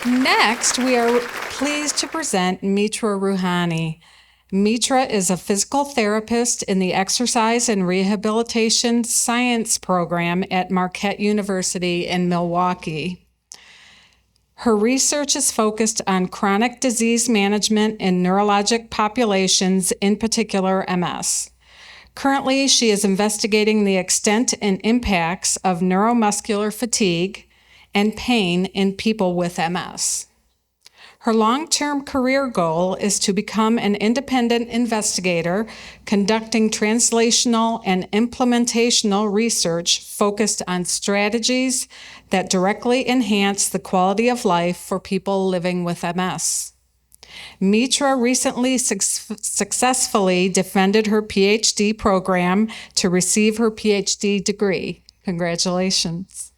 Next, we are pleased to present Mitra Rouhani. Mitra is a physical therapist in the Exercise and Rehabilitation Science program at Marquette University in Milwaukee. Her research is focused on chronic disease management in neurologic populations, in particular MS. Currently, she is investigating the extent and impacts of neuromuscular fatigue and pain in people with MS. Her long-term career goal is to become an independent investigator conducting translational and implementational research focused on strategies that directly enhance the quality of life for people living with MS. Mitra recently successfully defended her PhD program to receive her PhD degree. Congratulations.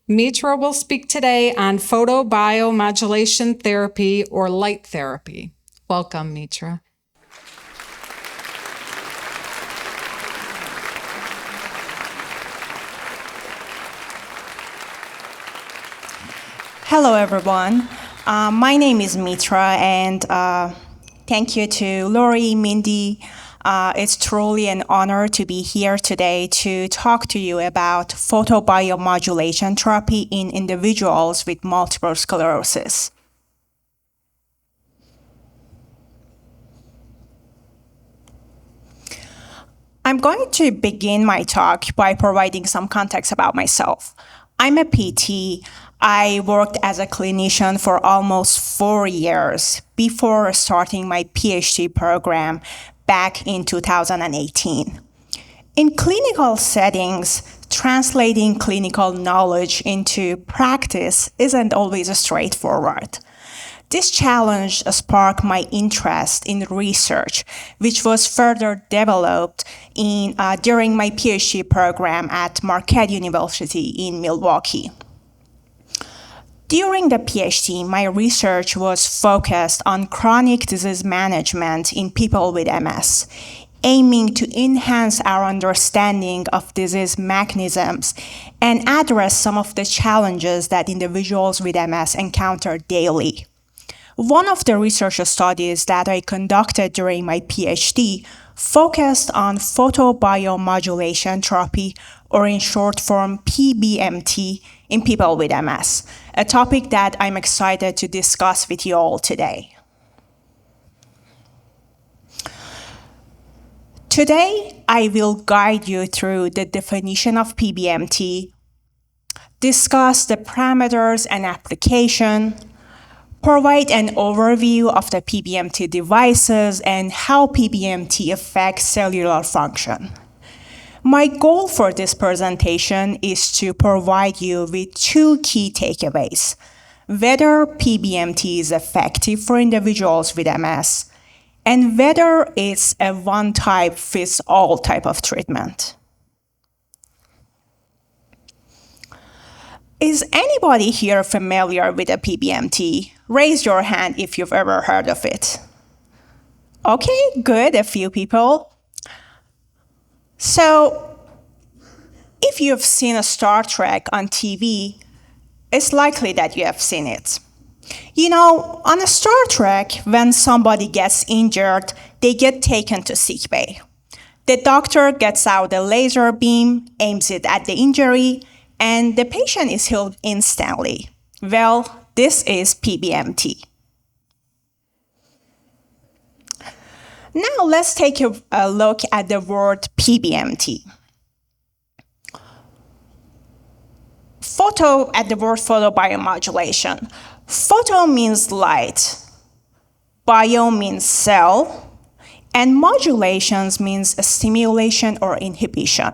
Mitra will speak today on photobiomodulation therapy or light therapy. Welcome, Mitra. Hello, everyone. My name is Mitra, and thank you to Lori, Mindy. It's truly an honor to be here today to talk to you about photobiomodulation therapy in individuals with multiple sclerosis. I'm going to begin my talk by providing some context about myself. I'm a PT. I worked as a clinician for almost 4 years before starting my PhD program back in 2018. In clinical settings, translating clinical knowledge into practice isn't always straightforward. This challenge sparked my interest in research, which was further developed during my PhD program at Marquette University in Milwaukee. During the PhD, my research was focused on chronic disease management in people with MS, aiming to enhance our understanding of disease mechanisms and address some of the challenges that individuals with MS encounter daily. One of the research studies that I conducted during my PhD focused on photobiomodulation therapy, or in short form PBMT, in people with MS, a topic that I'm excited to discuss with you all today. Today, I will guide you through the definition of PBMT, discuss the parameters and application, provide an overview of the PBMT devices and how PBMT affects cellular function. My goal for this presentation is to provide you with 2 key takeaways: whether PBMT is effective for individuals with MS, and whether it's a one-type-fits-all type of treatment. Is anybody here familiar with a PBMT? Raise your hand if you've ever heard of it. Okay, good, a few people. So, if you've seen a Star Trek on TV, it's likely that you have seen it. You know, on a Star Trek, when somebody gets injured, they get taken to sickbay. The doctor gets out a laser beam, aims it at the injury, and the patient is healed instantly. Well, this is PBMT. Now let's take a look at the word PBMT. At the word photobiomodulation. Photo means light, bio means cell, and modulations means a stimulation or inhibition.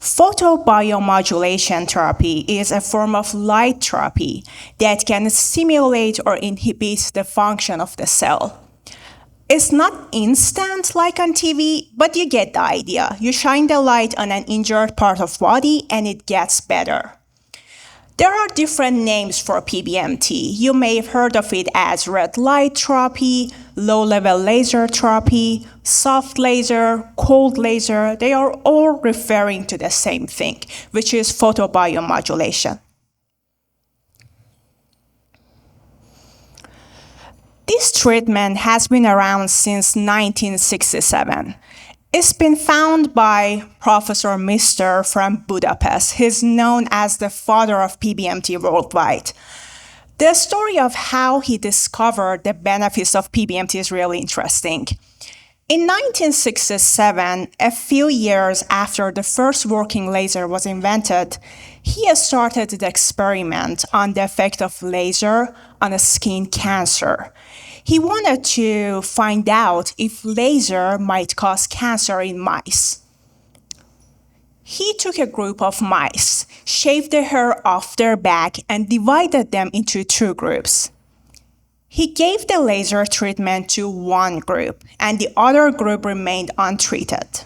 Photobiomodulation therapy is a form of light therapy that can stimulate or inhibit the function of the cell. It's not instant like on TV, but you get the idea. You shine the light on an injured part of body and it gets better. There are different names for PBMT. You may have heard of it as red light therapy, low-level laser therapy, soft laser, cold laser. They are all referring to the same thing, which is photobiomodulation. This treatment has been around since 1967. It's been found by Professor Mitra from Budapest. He's known as the father of PBMT worldwide. The story of how he discovered the benefits of PBMT is really interesting. In 1967, a few years after the first working laser was invented, he started the experiment on the effect of laser on skin cancer. He wanted to find out if laser might cause cancer in mice. He took a group of mice, shaved the hair off their back, and divided them into two groups. He gave the laser treatment to one group, and the other group remained untreated.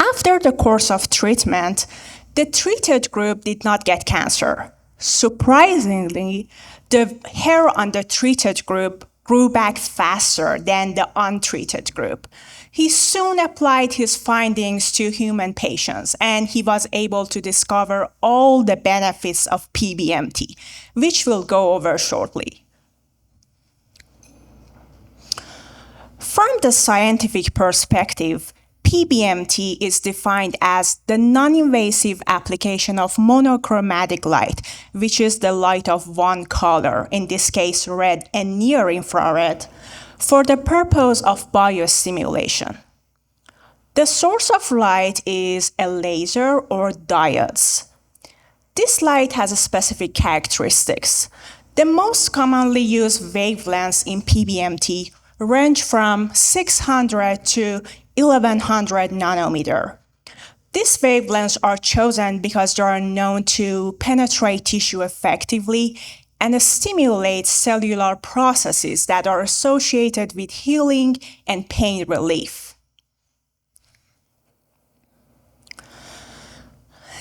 After the course of treatment, the treated group did not get cancer. Surprisingly, the hair on the treated group grew back faster than the untreated group. He soon applied his findings to human patients, and he was able to discover all the benefits of PBMT, which we'll go over shortly. From the scientific perspective, PBMT is defined as the non-invasive application of monochromatic light, which is the light of one color, in this case red and near infrared, for the purpose of biostimulation. The source of light is a laser or diodes. This light has specific characteristics. The most commonly used wavelengths in PBMT range from 600 to 1100 nanometer. These wavelengths are chosen because they are known to penetrate tissue effectively and stimulate cellular processes that are associated with healing and pain relief.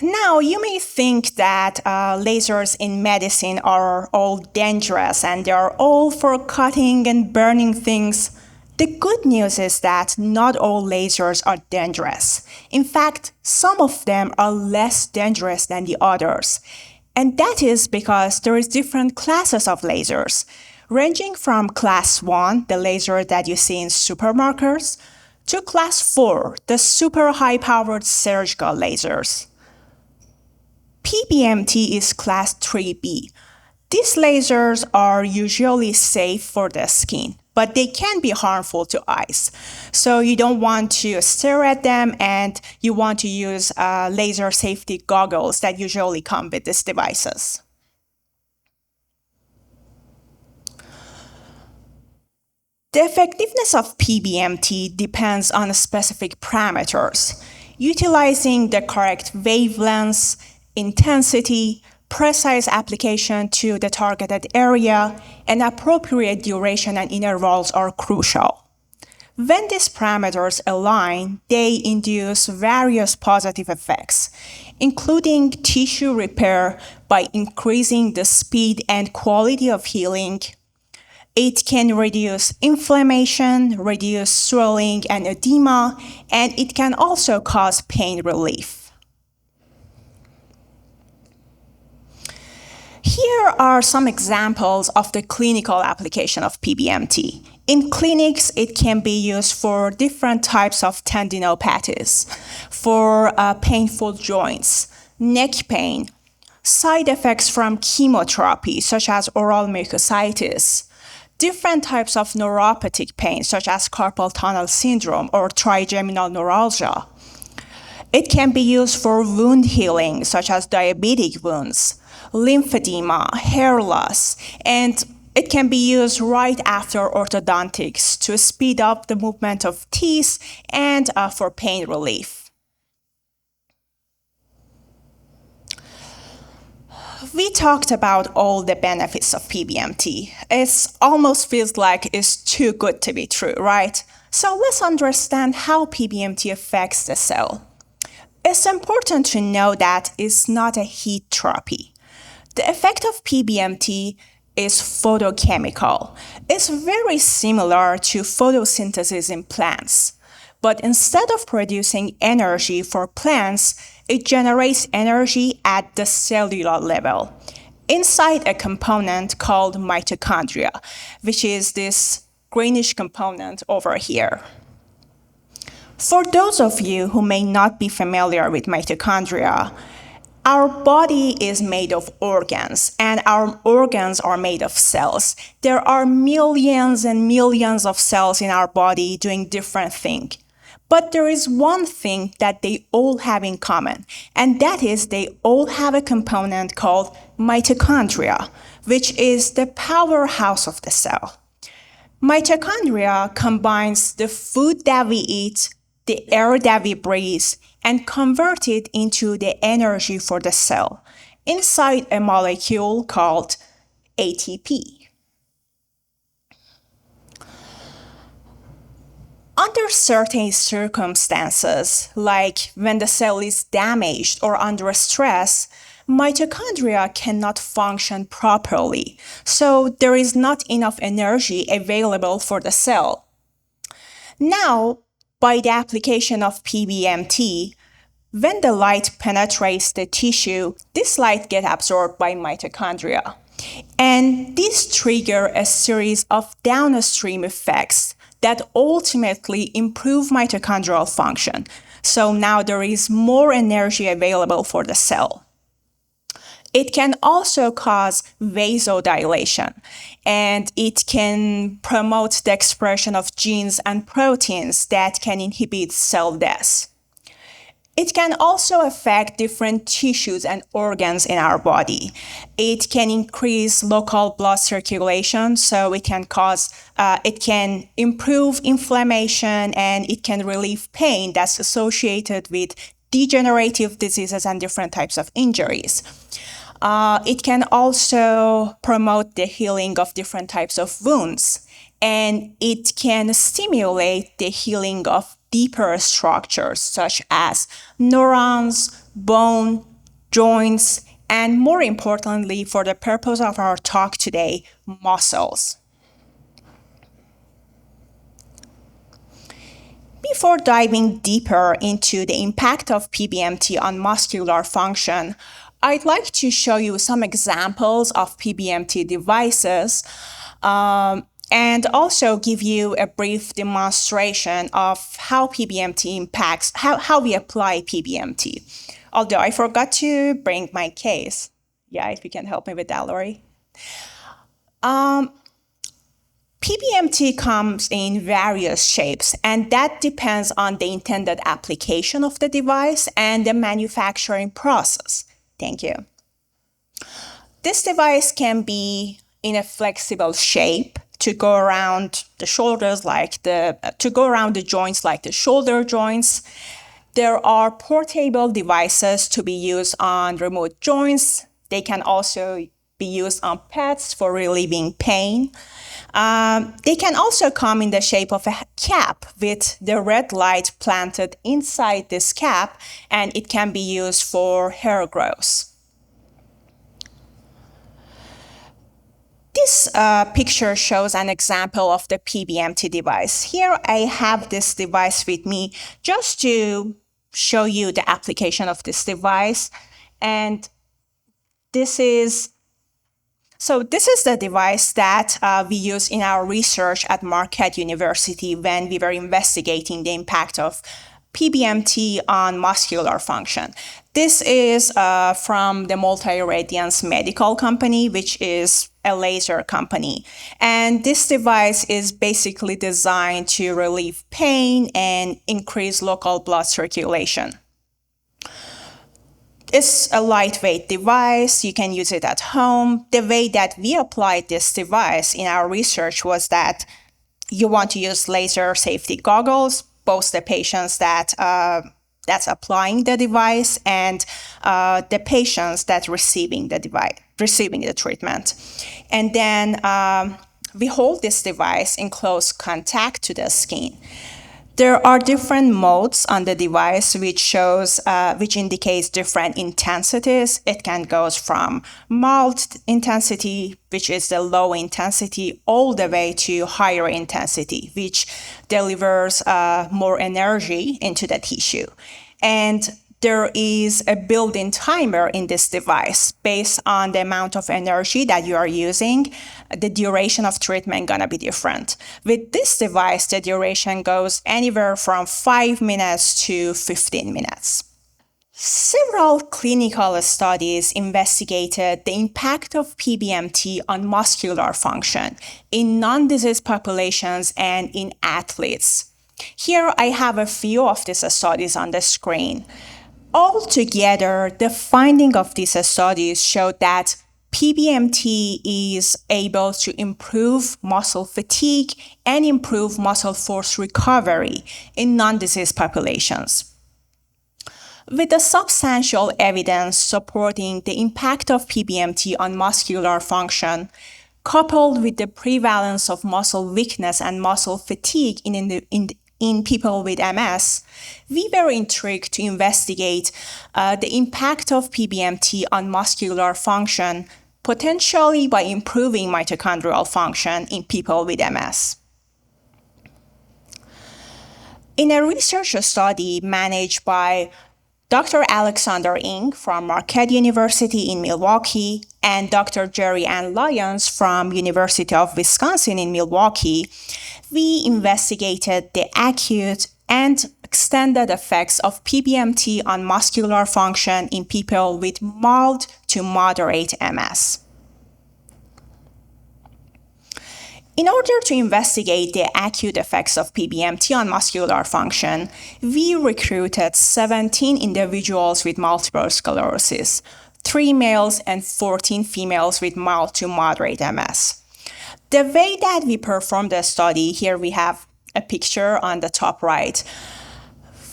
Now, you may think that lasers in medicine are all dangerous and they are all for cutting and burning things. The good news is that not all lasers are dangerous. In fact, some of them are less dangerous than the others. And that is because there is different classes of lasers, ranging from class 1, the laser that you see in supermarkets, to class 4, the super high-powered surgical lasers. PBMT is class 3B. These lasers are usually safe for the skin, but they can be harmful to eyes. So you don't want to stare at them, and you want to use laser safety goggles that usually come with these devices. The effectiveness of PBMT depends on specific parameters, utilizing the correct wavelengths, intensity, precise application to the targeted area, and appropriate duration and intervals are crucial. When these parameters align, they induce various positive effects, including tissue repair by increasing the speed and quality of healing. It can reduce inflammation, reduce swelling and edema, and it can also cause pain relief. Here are some examples of the clinical application of PBMT. In clinics, it can be used for different types of tendinopathies, for painful joints, neck pain, side effects from chemotherapy, such as oral mucositis, different types of neuropathic pain, such as carpal tunnel syndrome or trigeminal neuralgia. It can be used for wound healing, such as diabetic wounds, lymphedema, hair loss, and it can be used right after orthodontics to speed up the movement of teeth and for pain relief. We talked about all the benefits of PBMT. It almost feels like it's too good to be true, right? So let's understand how PBMT affects the cell. It's important to know that it's not a heat therapy. The effect of PBMT is photochemical. It's very similar to photosynthesis in plants. But instead of producing energy for plants, it generates energy at the cellular level inside a component called mitochondria, which is this greenish component over here. For those of you who may not be familiar with mitochondria, our body is made of organs, and our organs are made of cells. There are millions and millions of cells in our body doing different things. But there is one thing that they all have in common, and that is they all have a component called mitochondria, which is the powerhouse of the cell. Mitochondria combines the food that we eat, the air that we breathe, and convert it into the energy for the cell inside a molecule called ATP. Under certain circumstances, like when the cell is damaged or under stress, mitochondria cannot function properly, so there is not enough energy available for the cell. Now, by the application of PBMT, when the light penetrates the tissue, this light gets absorbed by mitochondria. And this triggers a series of downstream effects that ultimately improve mitochondrial function. So now there is more energy available for the cell. It can also cause vasodilation, and it can promote the expression of genes and proteins that can inhibit cell death. It can also affect different tissues and organs in our body. It can increase local blood circulation, so it can improve inflammation, and it can relieve pain that's associated with degenerative diseases and different types of injuries. It can also promote the healing of different types of wounds, and it can stimulate the healing of deeper structures such as neurons, bone, joints, and more importantly, for the purpose of our talk today, muscles. Before diving deeper into the impact of PBMT on muscular function, I'd like to show you some examples of PBMT devices and also give you a brief demonstration of how PBMT impacts, how we apply PBMT. Although I forgot to bring my case. Yeah, if you can help me with that, Lori. PBMT comes in various shapes, and that depends on the intended application of the device and the manufacturing process. Thank you. This device can be in a flexible shape to go around the shoulders to go around the joints like the shoulder joints. There are portable devices to be used on remote joints. They can also be used on pets for relieving pain. They can also come in the shape of a cap with the red light planted inside this cap, and it can be used for hair growth. This picture shows an example of the PBMT device. Here I have this device with me just to show you the application of this device. And this is the device that we use in our research at Marquette University when we were investigating the impact of PBMT on muscular function. This is from the Multi-Radiance Medical Company, which is a laser company. And this device is basically designed to relieve pain and increase local blood circulation. It's a lightweight device. You can use it at home. The way that we applied this device in our research was that you want to use laser safety goggles, both the patients that's applying the device and the patients that's receiving the treatment. And then we hold this device in close contact to the skin. There are different modes on the device which indicates different intensities. It can go from mild intensity, which is the low intensity, all the way to higher intensity, which delivers more energy into the tissue. And there is a built-in timer in this device. Based on the amount of energy that you are using, the duration of treatment gonna be different. With this device, the duration goes anywhere from 5 minutes to 15 minutes. Several clinical studies investigated the impact of PBMT on muscular function in non-disease populations and in athletes. Here I have a few of these studies on the screen. Altogether, the finding of these studies showed that PBMT is able to improve muscle fatigue and improve muscle force recovery in non-disease populations. With the substantial evidence supporting the impact of PBMT on muscular function, coupled with the prevalence of muscle weakness and muscle fatigue in people with MS, we were intrigued to investigate the impact of PBMT on muscular function, potentially by improving mitochondrial function in people with MS. In a research study managed by Dr. Alexander Ng from Marquette University in Milwaukee and Dr. Jerry Ann Lyons from University of Wisconsin in Milwaukee, we investigated the acute and extended effects of PBMT on muscular function in people with mild to moderate MS. In order to investigate the acute effects of PBMT on muscular function, we recruited 17 individuals with multiple sclerosis, 3 males and 14 females with mild to moderate MS. The way that we performed the study, here we have a picture on the top right.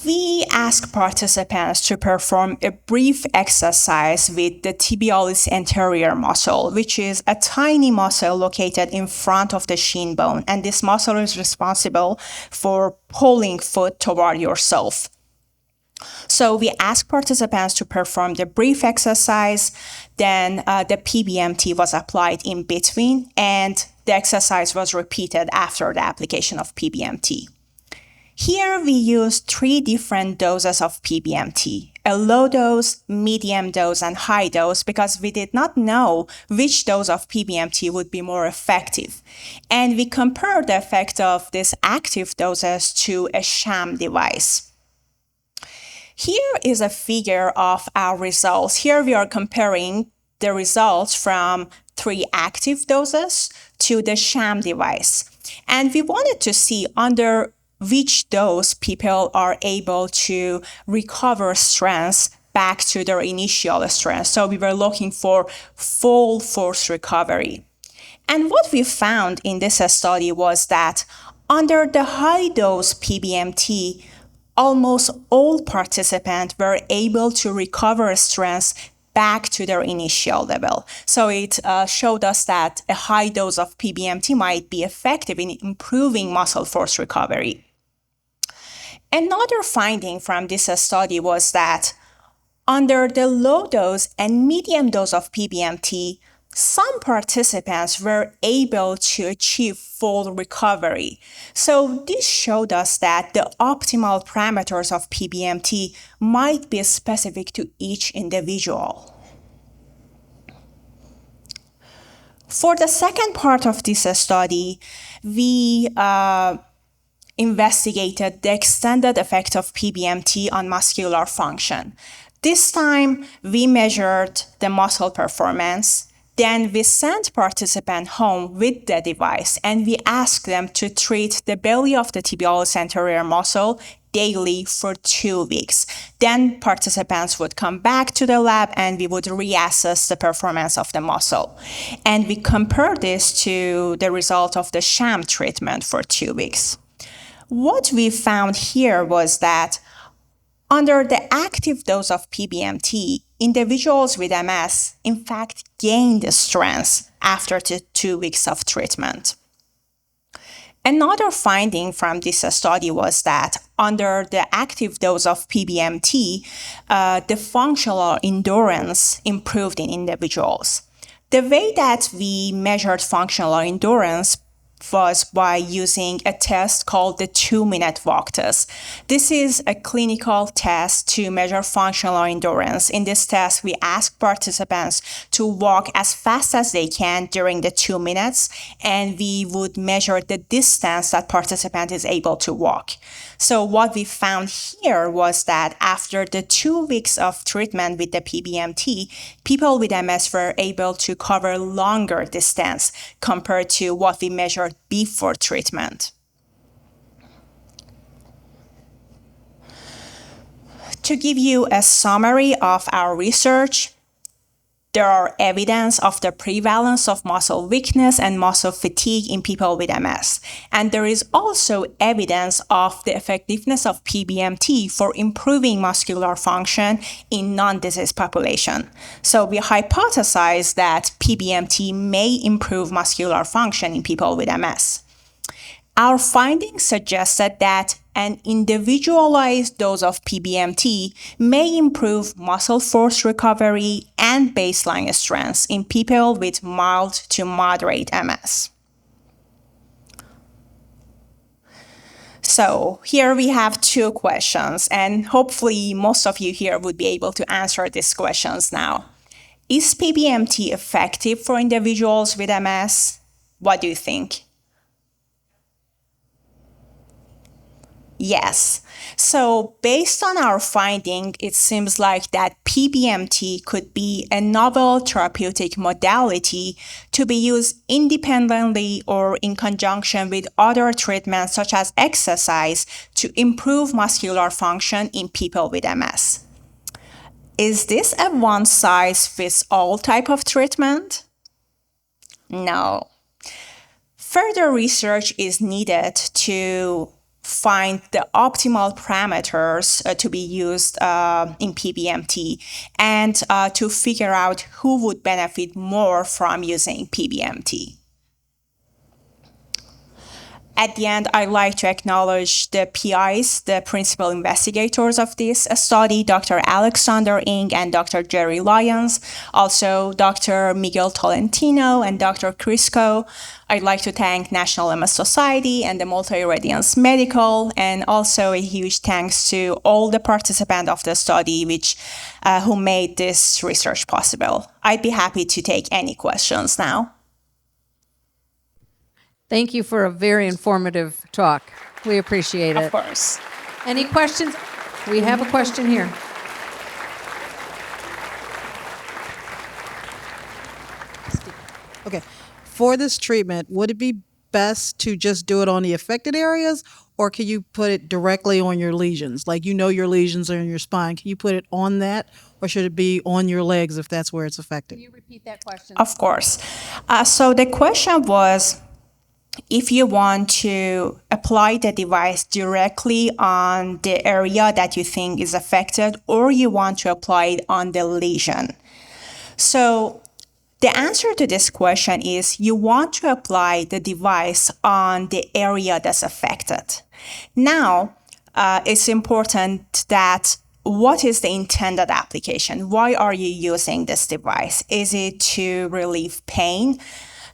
We asked participants to perform a brief exercise with the tibialis anterior muscle, which is a tiny muscle located in front of the shin bone, and this muscle is responsible for pulling foot toward yourself. So we asked participants to perform the brief exercise, then the PBMT was applied in between, and the exercise was repeated after the application of PBMT. Here we used 3 different doses of PBMT, a low dose, medium dose, and high dose, because we did not know which dose of PBMT would be more effective. And we compared the effect of these active doses to a sham device. Here is a figure of our results. Here we are comparing the results from 3 active doses to the sham device. And we wanted to see under which dose people are able to recover strength back to their initial strength. So we were looking for full force recovery. And what we found in this study was that under the high dose PBMT, almost all participants were able to recover strength back to their initial level. So it showed us that a high dose of PBMT might be effective in improving muscle force recovery. Another finding from this study was that under the low dose and medium dose of PBMT, some participants were able to achieve full recovery. So this showed us that the optimal parameters of PBMT might be specific to each individual. For the second part of this study, we investigated the extended effect of PBMT on muscular function. This time, we measured the muscle performance. Then we sent participants home with the device, and we asked them to treat the belly of the tibialis anterior muscle daily for 2 weeks. Then participants would come back to the lab and we would reassess the performance of the muscle. And we compared this to the result of the sham treatment for 2 weeks. What we found here was that under the active dose of PBMT, individuals with MS, in fact, gained strength after the 2 weeks of treatment. Another finding from this study was that under the active dose of PBMT, the functional endurance improved in individuals. The way that we measured functional endurance was by using a test called the 2-minute walk test. This is a clinical test to measure functional endurance. In this test, we ask participants to walk as fast as they can during the 2 minutes, and we would measure the distance that participant is able to walk. So what we found here was that after the 2 weeks of treatment with the PBMT, people with MS were able to cover longer distance compared to what we measured before treatment. To give you a summary of our research, there are evidence of the prevalence of muscle weakness and muscle fatigue in people with MS. And there is also evidence of the effectiveness of PBMT for improving muscular function in non-disease population. So we hypothesize that PBMT may improve muscular function in people with MS. Our findings suggested that an individualized dose of PBMT may improve muscle force recovery and baseline strength in people with mild to moderate MS. So here we have 2 questions, and hopefully most of you here would be able to answer these questions now. Is PBMT effective for individuals with MS? What do you think? Yes. So based on our finding, it seems like that PBMT could be a novel therapeutic modality to be used independently or in conjunction with other treatments such as exercise to improve muscular function in people with MS. Is this a one-size-fits-all type of treatment? No. Further research is needed to find the optimal parameters to be used in PBMT and to figure out who would benefit more from using PBMT. At the end, I'd like to acknowledge the PIs, the principal investigators of this study, Dr. Alexander Ng and Dr. Jerry Lyons, also Dr. Miguel Tolentino and Dr. Crisco. I'd like to thank National MS Society and the Multi-Radiance Medical, and also a huge thanks to all the participants of the study who made this research possible. I'd be happy to take any questions now. Thank you for a very informative talk. We appreciate it. Of course. Any questions? We have a question here. Okay. For this treatment, would it be best to just do it on the affected areas, or can you put it directly on your lesions? Like, your lesions are in your spine. Can you put it on that, or should it be on your legs if that's where it's affected? Can you repeat that question? Of course. So the question was, if you want to apply the device directly on the area that you think is affected, or you want to apply it on the lesion. So the answer to this question is you want to apply the device on the area that's affected. Now, it's important that what is the intended application? Why are you using this device? Is it to relieve pain?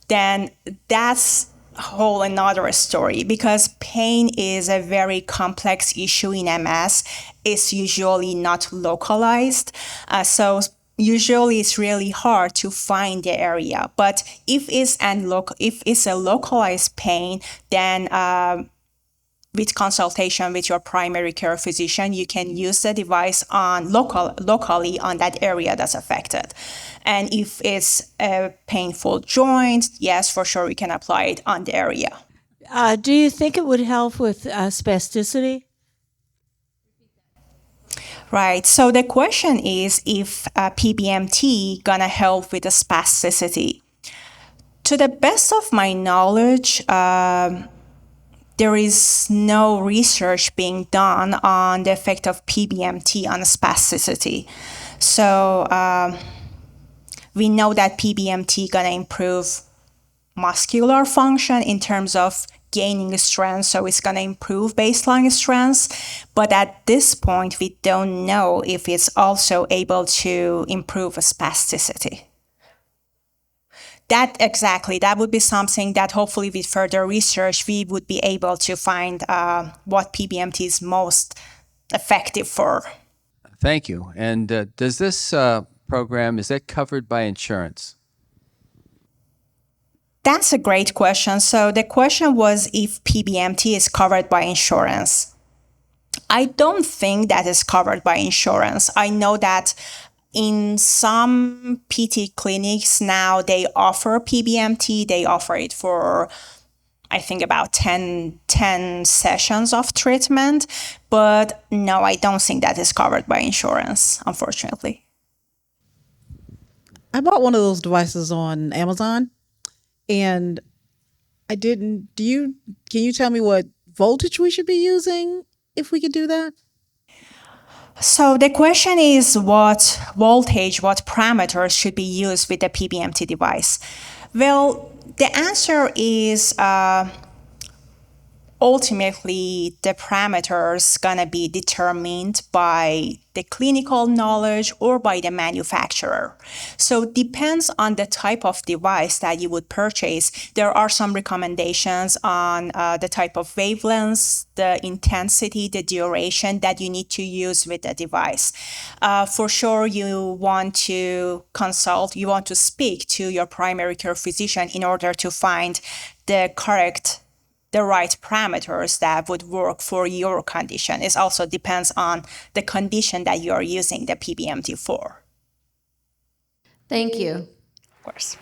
Then that's whole another story, because pain is a very complex issue in MS. It's usually not localized. So usually it's really hard to find the area. But if it's a localized pain, then with consultation with your primary care physician, you can use the device locally on that area that's affected. And if it's a painful joint, yes, for sure, we can apply it on the area. Do you think it would help with spasticity? Right. So the question is if PBMT gonna help with the spasticity. To the best of my knowledge, there is no research being done on the effect of PBMT on spasticity. So we know that PBMT gonna improve muscular function in terms of gaining strength, so it's going to improve baseline strength. But at this point, we don't know if it's also able to improve spasticity. That would be something that hopefully with further research, we would be able to find what PBMT is most effective for. Thank you. And does this program, is that covered by insurance? That's a great question. So the question was if PBMT is covered by insurance. I don't think that is covered by insurance. I know that in some PT clinics now, they offer PBMT. They offer it for, I think, about 10 sessions of treatment. But no, I don't think that is covered by insurance, unfortunately. I bought one of those devices on Amazon, and I didn't. Can you tell me what voltage we should be using if we could do that? So the question is what voltage, what parameters should be used with the PBMT device? Well, the answer is ultimately the parameters gonna be determined by the clinical knowledge or by the manufacturer. So it depends on the type of device that you would purchase. There are some recommendations on the type of wavelengths, the intensity, the duration that you need to use with the device. For sure, you want to consult, you want to speak to your primary care physician in order to find the right parameters that would work for your condition. It also depends on the condition that you're using the PBMT for. Thank you. Of course.